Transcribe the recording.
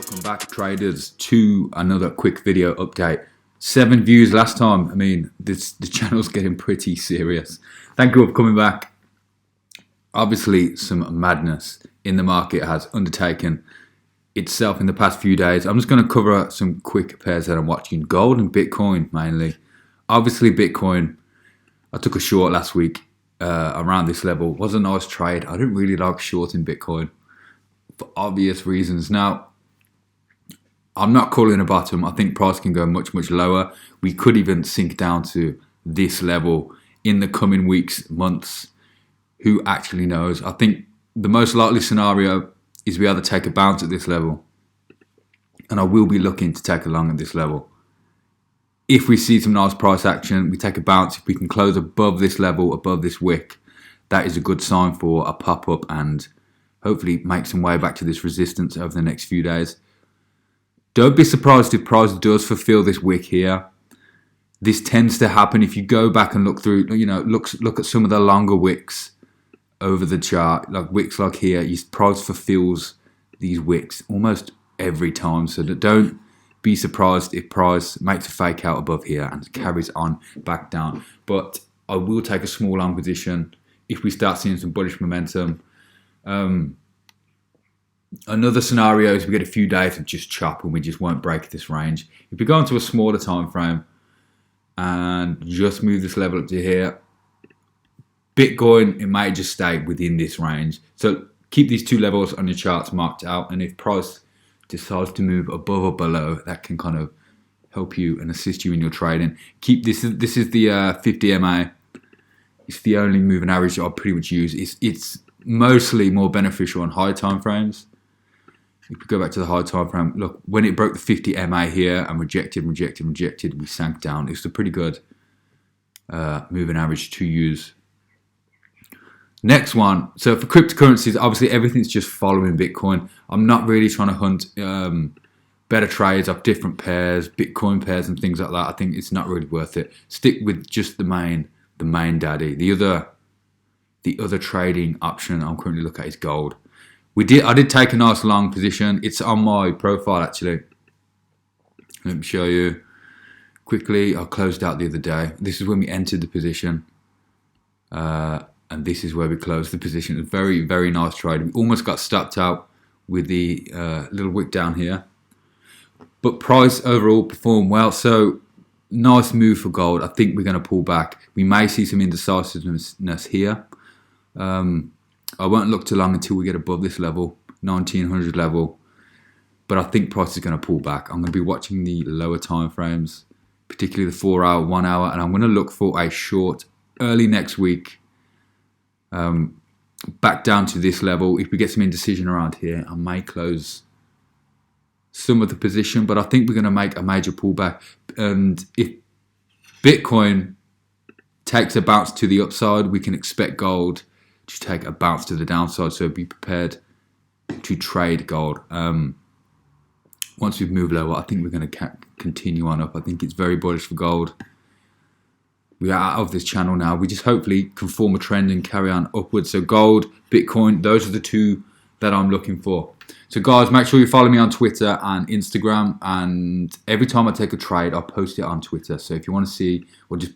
Welcome back, traders, to another quick video update. 7 views last time. I mean, the channel's getting pretty serious. Thank you for coming back. Obviously, some madness in the market has undertaken itself in the past few days. I'm just going to cover some quick pairs that I'm watching. Gold and Bitcoin, mainly. Obviously, Bitcoin, I took a short last week around this level. Was a nice trade. I didn't really like shorting Bitcoin for obvious reasons. Now, I'm not calling a bottom. I think price can go much, much lower. We could even sink down to this level in the coming weeks, months. Who actually knows? I think the most likely scenario is we either take a bounce at this level, and I will be looking to take a long at this level. If we see some nice price action, we take a bounce. If we can close above this level, above this wick, that is a good sign for a pop-up and hopefully make some way back to this resistance over the next few days. Don't be surprised if price does fulfill this wick here. This tends to happen if you go back and look through, look at some of the longer wicks over the chart, like wicks like here. Price fulfills these wicks almost every time. So don't be surprised if price makes a fake out above here and carries on back down. But I will take a small long position if we start seeing some bullish momentum. Another scenario is we get a few days of just chop and we just won't break this range. If we go into a smaller time frame and just move this level up to here, Bitcoin, it may just stay within this range. So keep these two levels on your charts marked out, and if price decides to move above or below, that can kind of help you and assist you in your trading. Keep this is the 50 MA. It's the only moving average I pretty much use. It's mostly more beneficial on high time frames. If we go back to the high time frame, look, when it broke the 50 MA here and rejected, we sank down. It's a pretty good moving average to use. Next one, so for cryptocurrencies, obviously everything's just following Bitcoin. I'm not really trying to hunt better trades of different pairs, Bitcoin pairs and things like that. I think it's not really worth it. Stick with just the main daddy. The other trading option I'm currently looking at is gold. I did take a nice long position. It's on my profile actually. Let me show you quickly. I closed out the other day. This is when we entered the position. And this is where we closed the position. A very, very nice trade. We almost got stopped out with the little wick down here. But price overall performed well. So nice move for gold. I think we're going to pull back. We may see some indecisiveness here. I won't look too long until we get above this level, 1900 level. But I think price is going to pull back. I'm going to be watching the lower time frames, particularly the 4 hour, 1 hour, and I'm going to look for a short early next week. Back down to this level. If we get some indecision around here, I may close some of the position, but I think we're going to make a major pullback. And if Bitcoin takes a bounce to the upside, we can expect gold to take a bounce to the downside. So be prepared to trade gold. Once we've moved lower, I think we're going to continue on up. I think it's very bullish for gold. We are out of this channel now. We just hopefully can form a trend and carry on upwards. So gold, Bitcoin, those are the two that I'm looking for. So guys, make sure you follow me on Twitter and Instagram. And every time I take a trade, I'll post it on Twitter. So if you want to see, or just